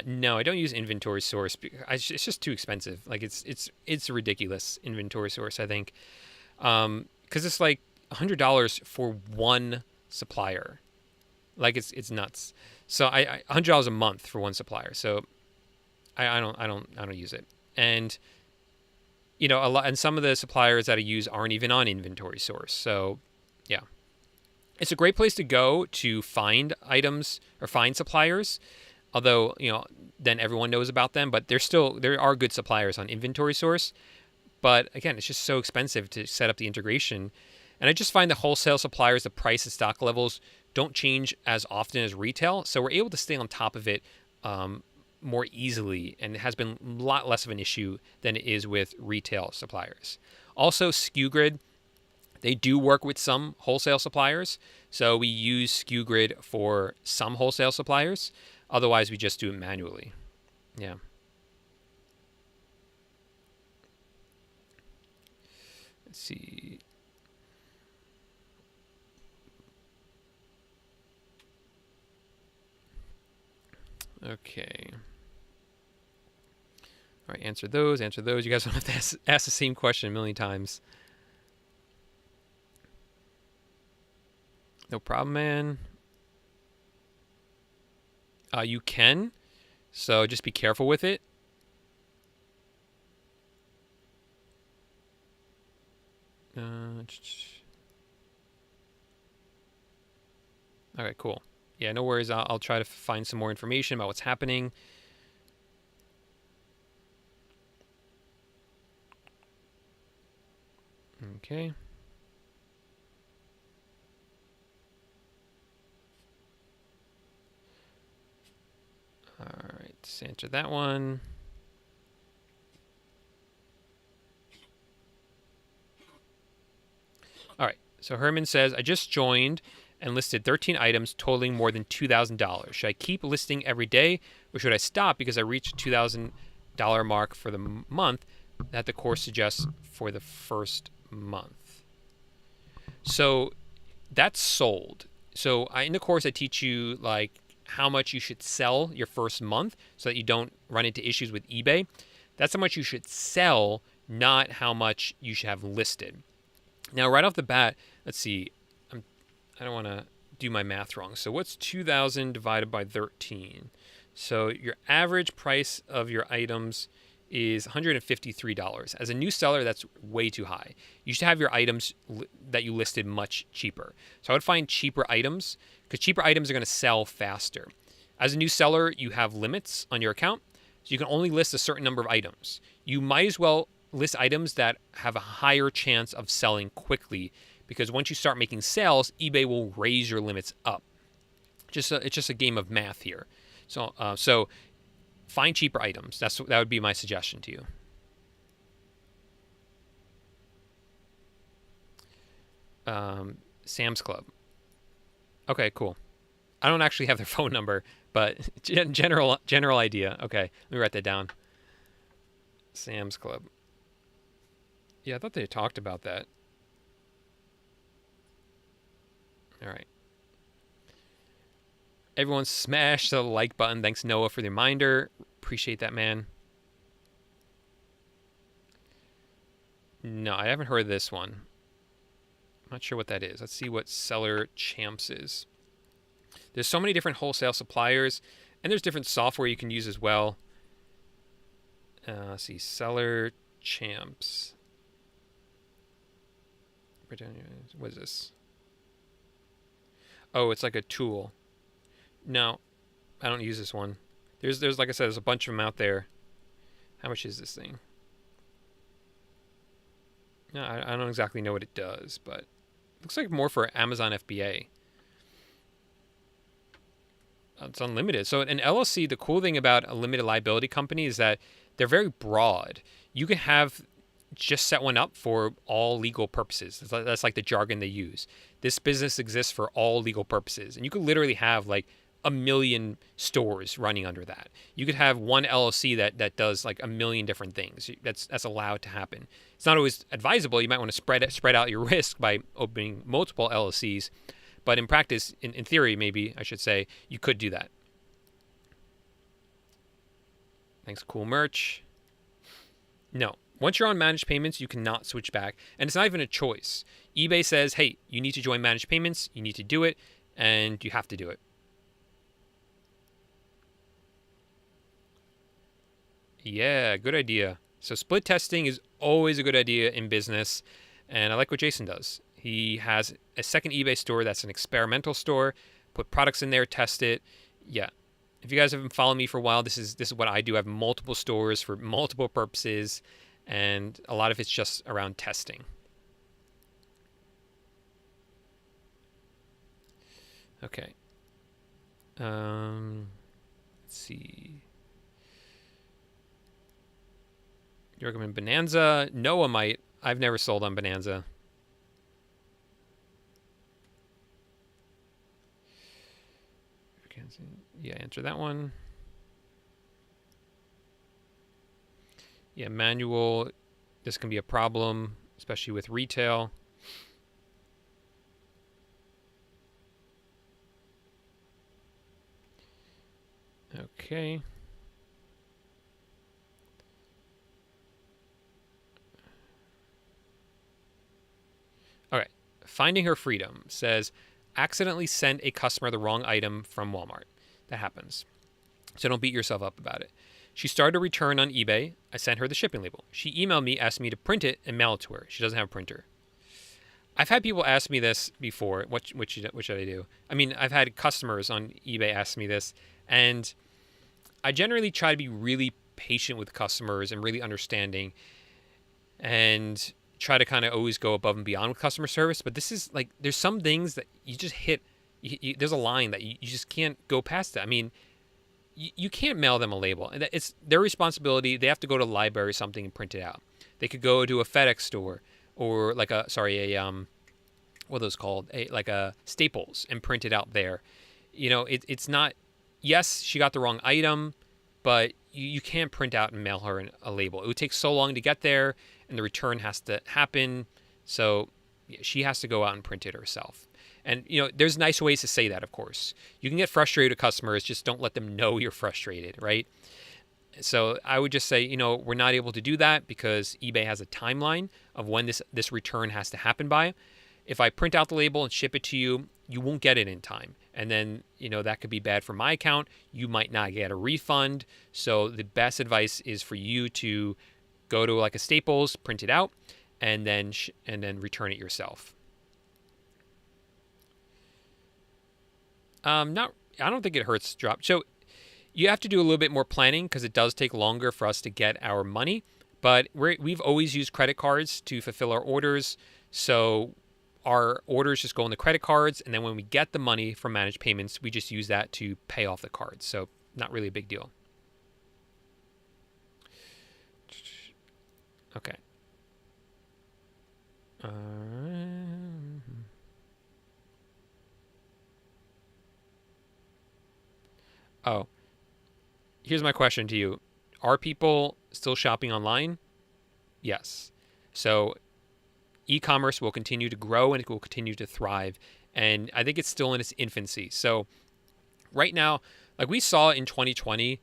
No, I don't use inventory source. It's just too expensive. Like it's a ridiculous inventory source, I think, because it's like $100 for one supplier. Like it's nuts. So I $100 a month for one supplier. So I don't use it. And you know, and some of the suppliers that I use aren't even on inventory source. So yeah, it's a great place to go to find items or find suppliers. Although, you know, then everyone knows about them, but there are good suppliers on inventory source. But again, it's just so expensive to set up the integration. And I just find the wholesale suppliers, the price and stock levels don't change as often as retail. So we're able to stay on top of it more easily. And it has been a lot less of an issue than it is with retail suppliers. Also, SKU Grid, they do work with some wholesale suppliers. So we use SKU Grid for some wholesale suppliers. Otherwise, we just do it manually. Yeah. Let's see. Okay. All right, answer those. You guys don't have to ask the same question a million times. No problem, man. You can, so just be careful with it. Okay, cool. Yeah, no worries. I'll try to find some more information about what's happening. Okay. All right, let's answer that one. All right, so Herman says, I just joined and listed 13 items totaling more than $2,000. Should I keep listing every day, or should I stop because I reached the $2,000 mark for the month that the course suggests for the first month? So that's sold. So in the course, I teach you like how much you should sell your first month so that you don't run into issues with eBay. That's how much you should sell, not how much you should have listed. Now, right off the bat, let's see. I don't want to do my math wrong. So what's 2,000 divided by 13? So your average price of your items is $153. As a new seller, that's way too high. You should have your items that you listed much cheaper. So I would find cheaper items because cheaper items are going to sell faster. As a new seller, you have limits on your account. So you can only list a certain number of items. You might as well list items that have a higher chance of selling quickly because once you start making sales, eBay will raise your limits up. It's just a game of math here. So find cheaper items. That would be my suggestion to you. Sam's Club. Okay, cool. I don't actually have their phone number, but general idea. Okay, let me write that down. Sam's Club. Yeah, I thought they talked about that. All right. Everyone smash the like button. Thanks, Noah, for the reminder. Appreciate that, man. No, I haven't heard of this one. I'm not sure what that is. Let's see what Seller Champs is. There's so many different wholesale suppliers, and there's different software you can use as well. Let's see, Seller Champs. What is this? Oh, it's like a tool. No, I don't use this one. There's like I said, there's a bunch of them out there. How much is this thing? No, I don't exactly know what it does, but it looks like more for Amazon FBA. It's unlimited. So an LLC, the cool thing about a limited liability company is that they're very broad. You can have just set one up for all legal purposes. That's like the jargon they use. This business exists for all legal purposes. And you could literally have like a million stores running under that. You could have one LLC that does like a million different things. That's allowed to happen. It's not always advisable. You might want to spread out your risk by opening multiple LLCs. But in practice, in theory, maybe I should say, you could do that. Thanks, cool merch. No. Once you're on managed payments, you cannot switch back. And it's not even a choice. eBay says, hey, you need to join managed payments. You need to do it. And you have to do it. Yeah, good idea. So split testing is always a good idea in business. And I like what Jason does. He has a second eBay store that's an experimental store. Put products in there, test it. Yeah. If you guys have been following me for a while, this is what I do. I have multiple stores for multiple purposes, and a lot of it's just around testing. Okay. Let's see. You recommend Bonanza? Noah might. I've never sold on Bonanza. Yeah, answer that one. Yeah, manual. This can be a problem, especially with retail. Okay. All right. Finding Her Freedom says, accidentally sent a customer the wrong item from Walmart. That happens. So don't beat yourself up about it. She started a return on eBay. I sent her the shipping label. She emailed me, asked me to print it and mail it to her. She doesn't have a printer. I've had people ask me this before. What should I do? I mean, I've had customers on eBay ask me this, and I generally try to be really patient with customers and really understanding, and try to kind of always go above and beyond with customer service. But this is like, there's some things that you just hit. There's a line that you just can't go past that. I mean, you can't mail them a label. It's their responsibility. They have to go to the library or something and print it out. They could go to a FedEx store or like what are those called? Like a Staples and print it out there. You know, it's not, yes, she got the wrong item, but you can't print out and mail her a label. It would take so long to get there, and the return has to happen. So she has to go out and print it herself. And, you know, there's nice ways to say that, of course. You can get frustrated with customers, just don't let them know you're frustrated, right? So I would just say, you know, we're not able to do that because eBay has a timeline of when this return has to happen by. If I print out the label and ship it to you, you won't get it in time. And then, you know, that could be bad for my account. You might not get a refund. So the best advice is for you to go to like a Staples, print it out, and then return it yourself. I don't think it hurts to drop. So you have to do a little bit more planning because it does take longer for us to get our money. But we've always used credit cards to fulfill our orders. So our orders just go on the credit cards. And then when we get the money from managed payments, we just use that to pay off the cards. So not really a big deal. Okay. All right. Oh, here's my question to you. Are people still shopping online? Yes. So e-commerce will continue to grow and it will continue to thrive. And I think it's still in its infancy. So right now, like we saw in 2020,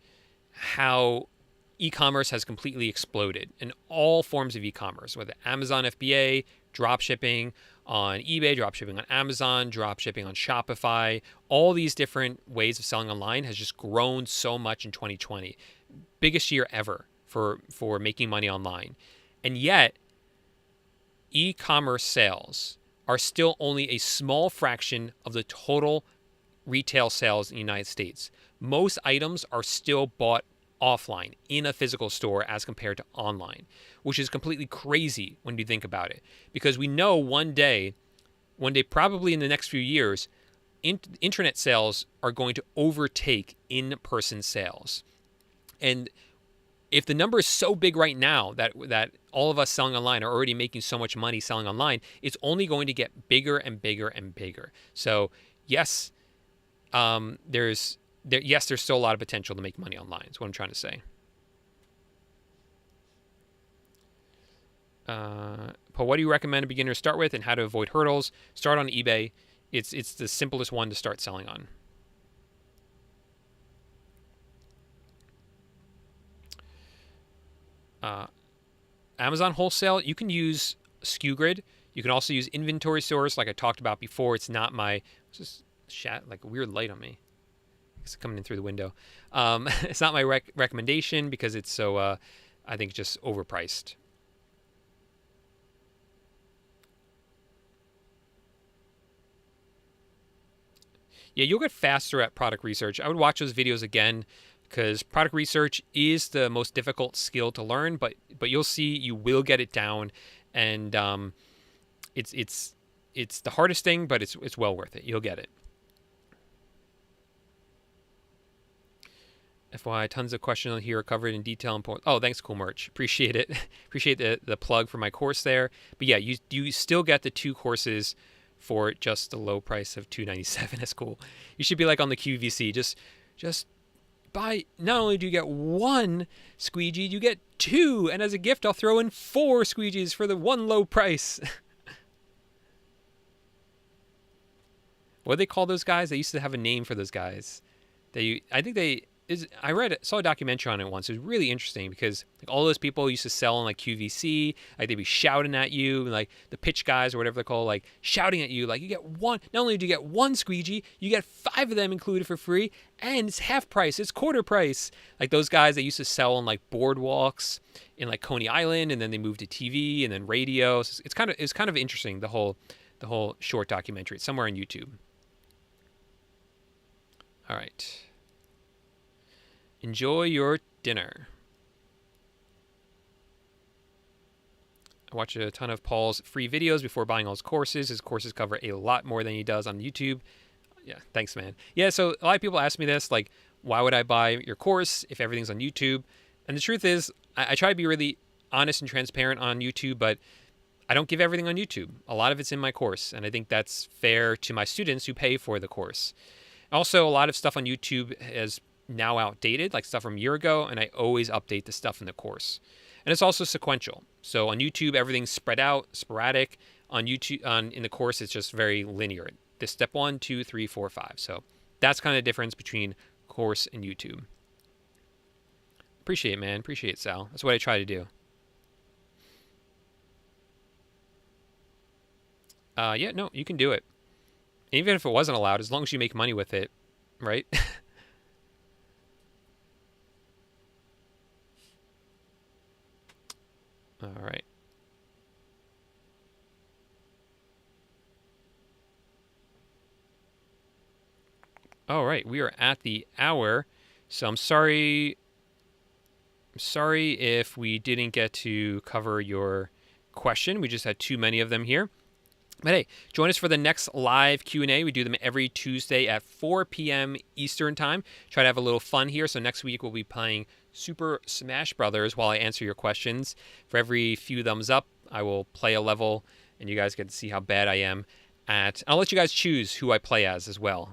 how e-commerce has completely exploded in all forms of e-commerce, whether Amazon FBA, dropshipping on eBay, dropshipping on Amazon, dropshipping on Shopify. All these different ways of selling online has just grown so much in 2020. Biggest year ever for making money online. And yet, e-commerce sales are still only a small fraction of the total retail sales in the United States. Most items are still bought offline in a physical store as compared to online, which is completely crazy when you think about it. Because we know one day probably in the next few years, internet sales are going to overtake in-person sales. And if the number is so big right now that all of us selling online are already making so much money selling online, it's only going to get bigger and bigger and bigger. So yes, there's still a lot of potential to make money online. That's what I'm trying to say. Paul, what do you recommend a beginner start with and how to avoid hurdles? Start on eBay. It's the simplest one to start selling on. Amazon wholesale, you can use SKU Grid. You can also use inventory stores like I talked about before. It's not my, it's just like a weird light on me. It's coming in through the window. It's not my recommendation because it's so, I think, just overpriced. Yeah, you'll get faster at product research. I would watch those videos again because product research is the most difficult skill to learn, but you'll see you will get it down, and it's the hardest thing, but it's well worth it. You'll get it. FYI, tons of questions on here are covered in detail. Oh, thanks, Cool Merch. Appreciate it. Appreciate the plug for my course there. But yeah, you still get the 2 courses for just the low price of $297. That's cool. You should be like on the QVC. Just buy. Not only do you get 1 squeegee, you get 2, and as a gift, I'll throw in 4 squeegees for the 1 low price. What do they call those guys? They used to have a name for those guys. Saw a documentary on it once. It was really interesting because like all those people used to sell in like QVC, like they'd be shouting at you, like the pitch guys or whatever they're called, like shouting at you, like you get 1. Not only do you get 1 squeegee, you get 5 of them included for free, and it's half price, it's quarter price. Like those guys that used to sell on like boardwalks in like Coney Island, and then they moved to TV and then radio. So it's kind of interesting, the whole short documentary. It's somewhere on YouTube. All right. Enjoy your dinner. I watch a ton of Paul's free videos before buying all his courses. His courses cover a lot more than he does on YouTube. Yeah, thanks, man. Yeah, so a lot of people ask me this, like, why would I buy your course if everything's on YouTube? And the truth is, I try to be really honest and transparent on YouTube, but I don't give everything on YouTube. A lot of it's in my course, and I think that's fair to my students who pay for the course. Also, a lot of stuff on YouTube is now outdated, like stuff from a year ago, and I always update the stuff in the course. And it's also sequential. So on YouTube, everything's spread out, sporadic. On YouTube, in the course, it's just very linear. This step 1, 2, 3, 4, 5. So that's kind of the difference between course and YouTube. Appreciate it, man. Appreciate it, Sal. That's what I try to do. Yeah, no, you can do it. Even if it wasn't allowed, as long as you make money with it, right? All right. All right, we are at the hour, so I'm sorry if we didn't get to cover your question. We just had too many of them here. But hey, join us for the next live Q&A. We do them every Tuesday at 4 p.m. Eastern Time. Try to have a little fun here. So next week we'll be playing Super Smash Brothers while I answer your questions. For every few thumbs up, I will play a level, and you guys get to see how bad I am at. I'll let you guys choose who I play as well.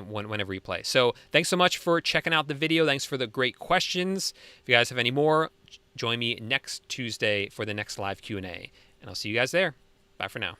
whenever you play. So thanks so much for checking out the video. Thanks for the great questions. If you guys have any more, join me next Tuesday for the next live Q&A. And I'll see you guys there. Bye for now.